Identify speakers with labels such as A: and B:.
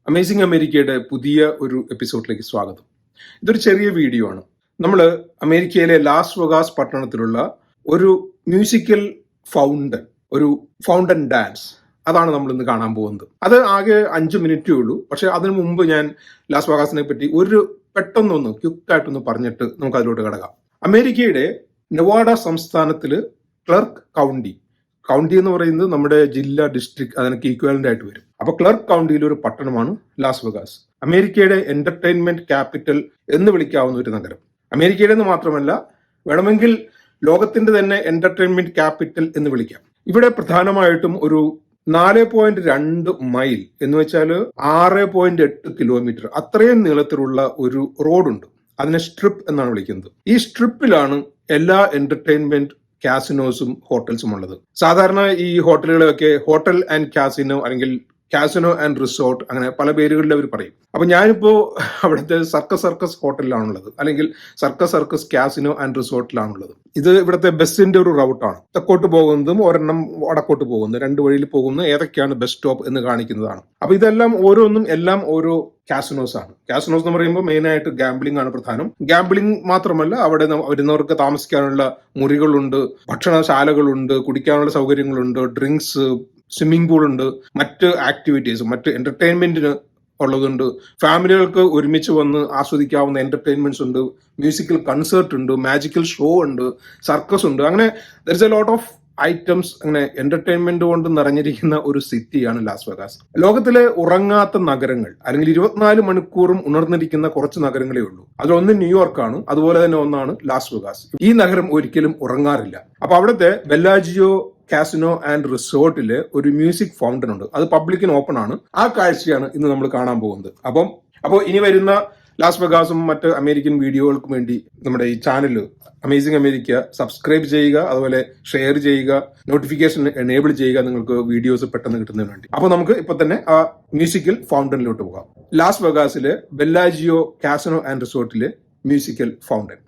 A: Amazing അമേരിക്കയുടെ പുതിയ ഒരു എപ്പിസോഡിലേക്ക് സ്വാഗതം. ഇതൊരു ചെറിയ വീഡിയോ ആണ്. നമ്മൾ അമേരിക്കയിലെ ലാസ് വെഗാസ് പട്ടണത്തിലുള്ള ഒരു മ്യൂസിക്കൽ ഫൗണ്ടൻ ഡാൻസ് അതാണ് നമ്മൾ ഇന്ന് കാണാൻ പോകുന്നത്. അത് ആകെ 5 മിനിറ്റേ ഉള്ളൂ. പക്ഷെ അതിനു മുമ്പ് ഞാൻ ലാസ് വെഗാസിനെ പറ്റി പെട്ടെന്നൊന്ന് ക്വിക്കായിട്ടൊന്ന് പറഞ്ഞിട്ട് നമുക്ക് അതിലോട്ട് കിടക്കാം. അമേരിക്കയുടെ നെവാഡ സംസ്ഥാനത്തില് ക്ലർക്ക് കൗണ്ടി എന്ന് പറയുന്നത് നമ്മുടെ ജില്ല, ഡിസ്ട്രിക്ട് അതിനൊക്കെ ഈക്വാലന്റ് ആയിട്ട് വരും. അപ്പൊ ക്ലർക്ക് കൗണ്ടിയിലെ ഒരു പട്ടണമാണ് ലാസ് വെഗാസ്. അമേരിക്കയുടെ എന്റർടൈൻമെന്റ് ക്യാപിറ്റൽ എന്ന് വിളിക്കാവുന്ന ഒരു നഗരം. അമേരിക്കയുടെ എന്ന് മാത്രമല്ല, വേണമെങ്കിൽ ലോകത്തിന്റെ തന്നെ എന്റർടൈൻമെന്റ് ക്യാപിറ്റൽ എന്ന് വിളിക്കാം. ഇവിടെ പ്രധാനമായിട്ടും ഒരു 4.2 മൈൽ എന്ന് വെച്ചാൽ 6.8 കിലോമീറ്റർ അത്രയും നീളത്തിലുള്ള ഒരു റോഡുണ്ട്. അതിനെ സ്ട്രിപ്പ് എന്നാണ് വിളിക്കുന്നത്. ഈ സ്ട്രിപ്പിലാണ് എല്ലാ എന്റർടൈൻമെന്റ് കാസിനോസും ഹോട്ടൽസും ഉള്ളത്. സാധാരണ ഈ ഹോട്ടലുകളൊക്കെ ഹോട്ടൽ ആൻഡ് കാസിനോ അല്ലെങ്കിൽ കാസിനോ ആൻഡ് റിസോർട്ട് അങ്ങനെ പല പേരുകളിൽ അവർ പറയും. അപ്പൊ ഞാനിപ്പോ അവിടുത്തെ സർക്കസ് ഹോട്ടലിലാണുള്ളത്, അല്ലെങ്കിൽ സർക്കസ് കാസിനോ ആൻഡ് റിസോർട്ടിലാണുള്ളത്. ഇത് ഇവിടുത്തെ ബസ്സിന്റെ ഒരു റൗട്ടാണ്. തെക്കോട്ട് പോകുന്നതും ഒരെണ്ണം വടക്കോട്ട് പോകുന്നത്, 2 വഴിയിൽ പോകുന്നത് ഏതൊക്കെയാണ് ബസ് സ്റ്റോപ്പ് എന്ന് കാണിക്കുന്നതാണ്. അപ്പൊ ഇതെല്ലാം എല്ലാം ഓരോ കാസിനോസ് ആണ്. കാസിനോസ് എന്ന് പറയുമ്പോൾ മെയിൻ ആയിട്ട് ഗാംബ്ലിംഗ് ആണ് പ്രധാനം. ഗാംബ്ലിംഗ് മാത്രമല്ല, അവിടെ വരുന്നവർക്ക് താമസിക്കാനുള്ള മുറികളുണ്ട്, ഭക്ഷണശാലകളുണ്ട്, കുടിക്കാനുള്ള സൗകര്യങ്ങളുണ്ട്, ഡ്രിങ്ക്സ്, സ്വിമ്മിംഗ് പൂൾ ഉണ്ട്, മറ്റ് ആക്ടിവിറ്റീസ്, മറ്റ് എന്റർടൈൻമെന്റിന് ഉള്ളതുണ്ട്. ഫാമിലികൾക്ക് ഒരുമിച്ച് വന്ന് ആസ്വദിക്കാവുന്ന എന്റർടൈൻമെന്റ്സ് ഉണ്ട്, മ്യൂസിക്കൽ കൺസേർട്ട് ഉണ്ട്, മാജിക്കൽ ഷോ ഉണ്ട്, സർക്കസ് ഉണ്ട്. അങ്ങനെ there is a lot of items. അങ്ങനെ എന്റർടൈൻമെന്റ് കൊണ്ട് നിറഞ്ഞിരിക്കുന്ന ഒരു സിറ്റിയാണ് ലാസ് വെഗാസ്. ലോകത്തിലെ ഉറങ്ങാത്ത നഗരങ്ങൾ, അല്ലെങ്കിൽ 24 മണിക്കൂറും ഉണർന്നിരിക്കുന്ന കുറച്ച് നഗരങ്ങളേ ഉള്ളൂ. അതിലൊന്ന് ന്യൂയോർക്കാണ്, അതുപോലെ തന്നെ ഒന്നാണ് ലാസ് വെഗാസ്. ഈ നഗരം ഒരിക്കലും ഉറങ്ങാറില്ല. അപ്പൊ അവിടുത്തെ ബെല്ലാജിയോ കാസിനോ ആൻഡ് റിസോർട്ടില് ഒരു മ്യൂസിക് ഫൗണ്ടൻ ഉണ്ട്. അത് പബ്ലിക്കിന് ഓപ്പൺ ആണ്. ആ കാഴ്ചയാണ് ഇന്ന് നമ്മൾ കാണാൻ പോകുന്നത്. അപ്പോൾ ഇനി വരുന്ന ലാസ് വെഗാസും മറ്റ് അമേരിക്കൻ വീഡിയോകൾക്കും വേണ്ടി നമ്മുടെ ഈ ചാനൽ അമേസിംഗ് അമേരിക്ക സബ്സ്ക്രൈബ് ചെയ്യുക, അതുപോലെ ഷെയർ ചെയ്യുക, നോട്ടിഫിക്കേഷൻ എനേബിൾ ചെയ്യുക, നിങ്ങൾക്ക് വീഡിയോസ് പെട്ടെന്ന് കിട്ടുന്നതിന് വേണ്ടി. അപ്പൊ നമുക്ക് ഇപ്പൊ തന്നെ ആ മ്യൂസിക്കൽ ഫൗണ്ടനിലോട്ട് പോകാം. ലാസ് വെഗാസിലെ ബെല്ലാജിയോ കാസിനോ ആൻഡ് റിസോർട്ടിലെ മ്യൂസിക്കൽ ഫൗണ്ടൻ.